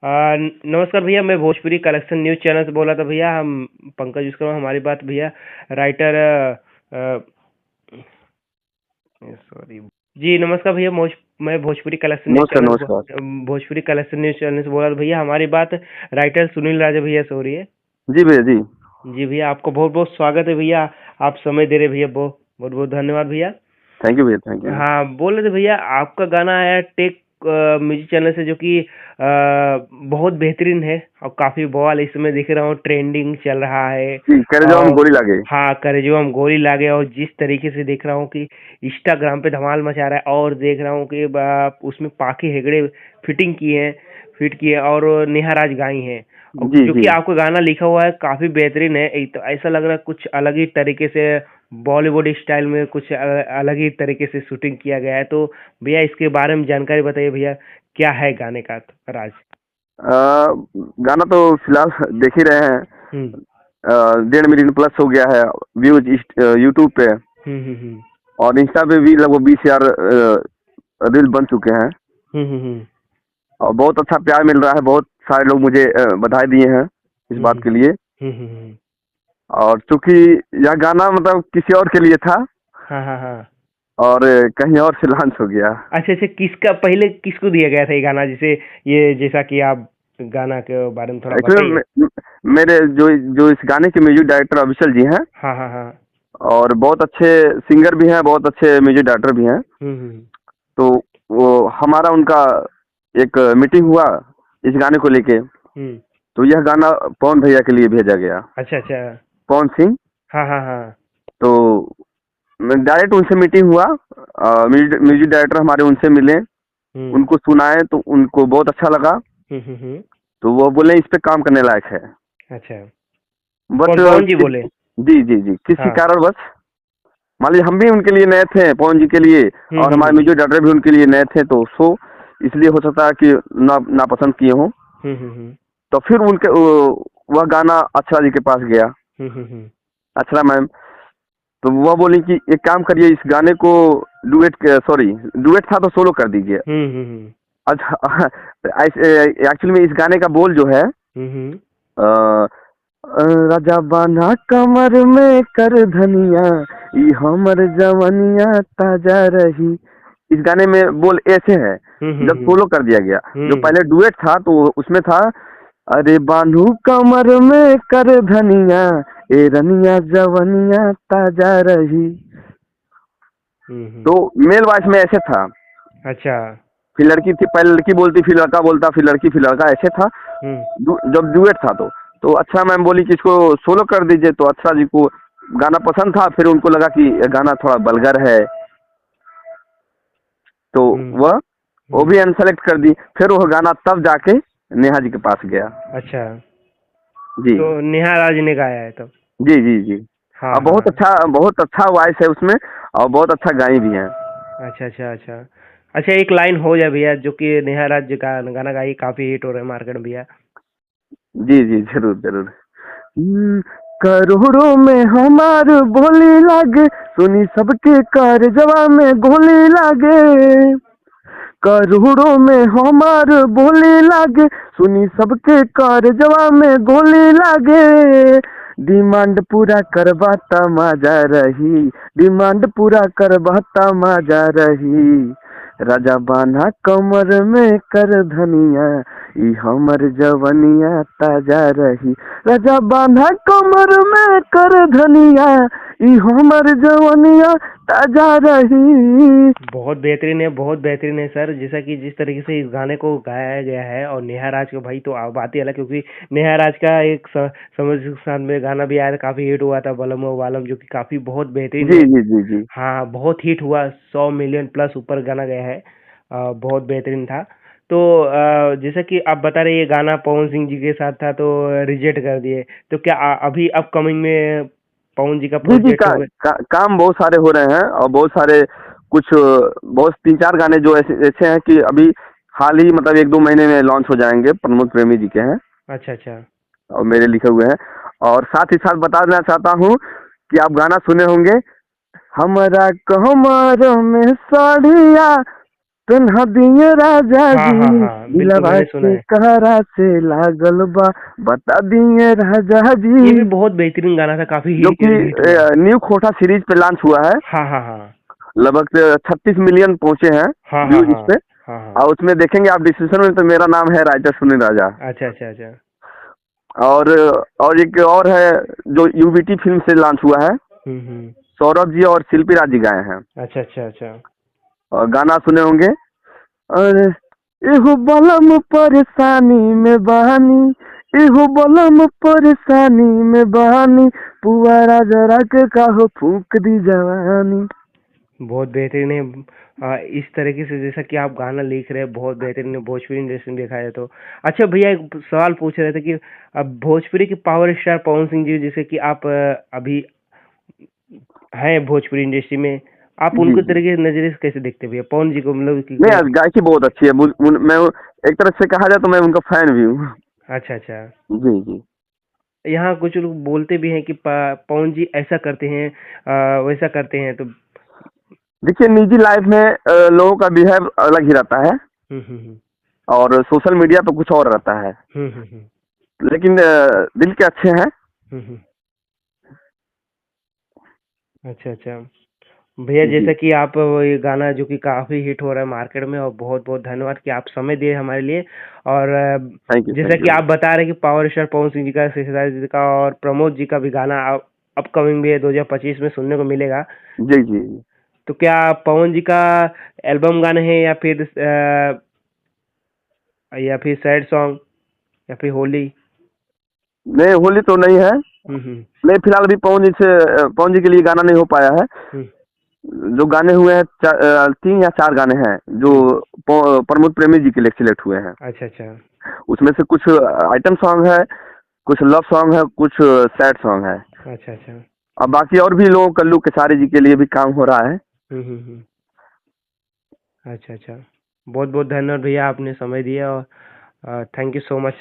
नमस्कार भैया, मैं भोजपुरी कलेक्शन न्यूज़ चैनल से बोल रहा था भैया। हम पंकज विश्वकर्मा, हमारी बात भैया राइटर सॉरी जी। नमस्कार भैया, मैं नमस्कार नमस्कार। भोजपुरी कलेक्शन न्यूज़ चैनल से बोल रहा था भैया। हमारी बात राइटर सुनील राजा भैया से हो रही है। जी भैया जी। जी भैया, आपको बहुत बहुत स्वागत है भैया। आप समय दे रहे भैया, बहुत बहुत बहुत धन्यवाद भैया। थैंक यू भैया, थैंक यू। हाँ, बोल रहे थे भैया, आपका गाना आया टेक म्यूजिक चैनल से, जो कि बहुत बेहतरीन है और काफी बवाल इस समय दिख रहा हूँ, ट्रेंडिंग चल रहा है। जी, करे जो हम और गोली लागे। हाँ, करे जो हम गोली लागे। और जिस तरीके से देख रहा हूँ कि इंस्टाग्राम पे धमाल मचा रहा है, और देख रहा हूँ कि उसमें पाखी हेगड़े फिट किए और नेहा राज गाई हैं। और जी जो जी। कि आपका गाना लिखा हुआ है काफी बेहतरीन है। एक तो ऐसा लग रहा है कुछ अलग ही तरीके से बॉलीवुड स्टाइल में कुछ अलग ही तरीके से शूटिंग किया गया है। तो भैया इसके बारे में जानकारी बताइए भैया, क्या है गाने का राज? गाना तो फिलहाल देख ही रहे हैं। हम्म 1.5 मिलियन प्लस हो गया है व्यूज यूट्यूब पे। हम्म। और इंस्टा पे भी लगभग 20,000 रील बन चुके हैं। हम्म। और बहुत अच्छा प्यार मिल रहा है। बहुत सारे लोग मुझे बधाई दिए हैं इस हम्म बात के लिए। हम्म। और चूंकि यह गाना मतलब किसी और के लिए था, हाँ हाँ हाँ। और कहीं और से लॉन्च हो गया। अच्छा अच्छा, किसका पहले किसको दिया गया था ये गाना, जिसे ये जैसा कि आप गाना के बारे में थोड़ा बताइए। एक्चुअली मेरे जो जो इस गाने के म्यूजिक डायरेक्टर अविशल जी हैं, हाँ हाँ हाँ। और बहुत अच्छे सिंगर भी हैं, बहुत अच्छे म्यूजिक डायरेक्टर भी हैं। हम्म। तो वो हमारा उनका एक मीटिंग हुआ इस गाने को लेके। हम्म। तो यह गाना पवन भैया के लिए भेजा गया। अच्छा अच्छा। पवन सिंह। हाँ हाँ हाँ। तो डायरेक्ट उनसे मीटिंग हुआ, म्यूजिक डायरेक्टर हमारे उनसे मिले, हम्म उनको सुनाए तो उनको बहुत अच्छा लगा। हम्म। तो वो बोले इस पे काम करने लायक है। अच्छा, बट कौन पवन जी बोले? जी जी जी, किसी हाँ। कारण बस मान लीजिए हम भी उनके लिए नए थे, पवन जी के लिए। और हमारे हम्म। म्यूजिक डायरेक्टर भी उनके लिए नए थे, तो सो इसलिए हो सकता है कि नापसंद किए हों। हम्म। तो फिर उनके वह गाना अक्षरा जी के पास गया। हम्म। अक्षरा मैम, तो वह बोली कि एक काम करिए, इस गाने को डुएट था तो सोलो कर दीजिए। हम्म। अच्छा एक्चुअली में इस गाने का बोल जो है, हम्म। राजा बाना कमर में कर धनिया, ई हमर जवनिया ताजा रही। इस गाने में बोल ऐसे है। जब हम्म। सोलो कर दिया गया, जो हम्म पहले डुएट था तो उसमें था, अरे बांधू कमर में कर धनिया, ए रनिया जवनिया ताजा रही। हम्म। तो मेल वॉइस में ऐसे था। अच्छा। फिर लड़की थी, पहले लड़की बोलती, फिर लड़का बोलता, फिर लड़की, फिर लड़का, ऐसे था। हम्म जब डुएट था तो अच्छा मैम बोली कि इसको सोलो कर दीजिए। तो अच्छा जी को गाना पसंद था, फिर उनको लगा कि ये गाना थोड़ा बलगर है, तो हम्म वो हम्म। भी अनसेलेक्ट कर दी। फिर वो गाना तब जाके नेहा जी के पास गया। अच्छा, जी तो नेहा राज ने गाया है तब? जी जी जी। हाँ अब हाँ। बहुत अच्छा वॉइस है उसमें, और बहुत अच्छा गाई भी है। अच्छा अच्छा अच्छा। अच्छा, एक लाइन हो जाए भैया, जो कि नेहा राज जी का गाना गाई, काफी हिट हो रहा है मार्केट में भैया। जी जी, जरूर जरूर। करोड़ों में हमार बोली लागे, सुनी सबके कारजवा में गोली लागे। करोड़ों में हमार बोली लागे, सुनी सबके कारजवा में गोली लागे। डिमांड पूरा करवा तमाजा रही, डिमांड पूरा करवा तमाजा रही। राजा बाना कमर में कर धनिया, ई हमर जवनिया ताजा रही। राजा बांधा कमर में कर धनिया, ई हमर जवनिया ताजा रही। बहुत बेहतरीन है, बहुत बेहतरीन है सर। जैसा कि जिस तरीके से इस गाने को गाया गया है, और नेहा राज का भाई तो बात ही अलग, क्योंकि नेहा राज का एक समझ के साथ में गाना भी आया था, काफी हिट हुआ था, बलम ओ बालम, जो कि काफी बहुत बेहतरीन जी है। जी जी जी। हाँ, बहुत हिट हुआ, 100 मिलियन प्लस ऊपर गाना गया है। बहुत बेहतरीन था। तो जैसा कि आप बता रहे, ये गाना पवन सिंह जी के साथ था तो रिजेक्ट कर दिए। तो क्या अभी अपकमिंग में पवन जी का जी जी, प्रोजेक्ट होगा? काम बहुत सारे हो रहे हैं, और बहुत सारे कुछ बहुत 3-4 गाने जो ऐसे ऐसे हैं कि अभी हाल ही मतलब 1-2 महीने में लॉन्च हो जाएंगे। प्रमोद प्रेमी जी के हैं, अच्छा अच्छा। और मेरे लिखे हुए हैं। और साथ ही साथ बता देना चाहता हूँ कि आप गाना सुने होंगे, हमरा कमर में साड़िया पहना दिए राजा हाँ जी, हाँ हाँ, बिल्कुल दिलवा मैंने सुना के है। कहरा से लागल बा, बता दिए राजा ये भी जी। बहुत बेहतरीन गाना था, काफी जो हिट कि हिट हुआ। न्यू खोटा सीरीज पे लॉन्च हुआ है। हाँ हाँ हाँ लगभग 36 मिलियन पहुंचे हैं हाँ हाँ व्यूज हाँ उस पे। हाँ हाँ। और उसमें देखेंगे आप डिस्क्रिप्शन में, तो मेरा नाम है राइटर सुनील राजा। अच्छा अच्छा अच्छा। और एक और है जो यूबीटी फिल्म से लॉन्च हुआ है, हम्म। सौरभ जी और शिल्पी राज जी गाए हैं। अच्छा अच्छा अच्छा। और गाना सुने होंगे। और एहो बलम परेशानी में बहानी, एहो बलम परेशानी में बहानी, पुआरा जरा के काहो फूक दी जवानी। बहुत बेहतरीन है। इस तरीके से जैसा कि आप गाना लिख रहे हैं, बहुत बेहतरीन है। भोजपुरी इंडस्ट्री में देखा जाए तो अच्छा भैया, एक सवाल पूछ रहे थे कि अब भोजपुरी के पावर स्टार पवन सिंह जी, जैसे कि आप अभी हैं भोजपुरी इंडस्ट्री में, आप जी उनको जी। तरीके नजरिए से कैसे देखते हैं भैया पवन जी को, मतलब कि नहीं यार, गायकी बहुत अच्छी है। मैं एक तरह से कहा जाए तो मैं उनका फैन भी हूँ। अच्छा अच्छा। जी जी। यहाँ कुछ लोग बोलते भी हैं कि पवन जी ऐसा करते हैं, वैसा करते हैं, तो देखिए, निजी लाइफ में लोगों का बिहेव अलग ही रहता है, हम्म। और सोशल मीडिया पे कुछ और रहता है। हम्म। लेकिन दिल के अच्छे हैं। हम्म। अच्छा अच्छा। भैया जी। जैसा कि आप ये गाना जो कि काफ़ी हिट हो रहा है मार्केट में, और बहुत बहुत धन्यवाद कि आप समय दिए हमारे लिए। और जैसा थैंक कि यू। आप बता रहे हैं कि पावर स्टार पवन सिंह जी का, शेषाद्रि जी का और प्रमोद जी का भी गाना अपकमिंग भी है, 2025 में सुनने को मिलेगा। जी जी जी। तो क्या पवन जी का एल्बम गाने हैं, या फिर सैड सॉन्ग, या फिर होली? नहीं, होली तो नहीं है। हम्म। नहीं, फिलहाल अभी पवन जी के लिए गाना नहीं हो पाया है। हम्म जो गाने हुए हैं 3 या 4 गाने हैं जो हम्म। प्रमोद प्रेमी जी के लिए सिलेक्ट हुए हैं। अच्छा अच्छा। उसमें से कुछ आइटम सॉन्ग है, कुछ लव सॉन्ग है, कुछ सैड सॉन्ग है। अच्छा अच्छा। अब बाकी और भी लोग, कल्लू केसारी जी के लिए भी काम हो रहा है। हम्म। अच्छा अच्छा। बहुत बहुत धन्यवाद भैया, आपने समय दिया, और थैंक यू सो मच।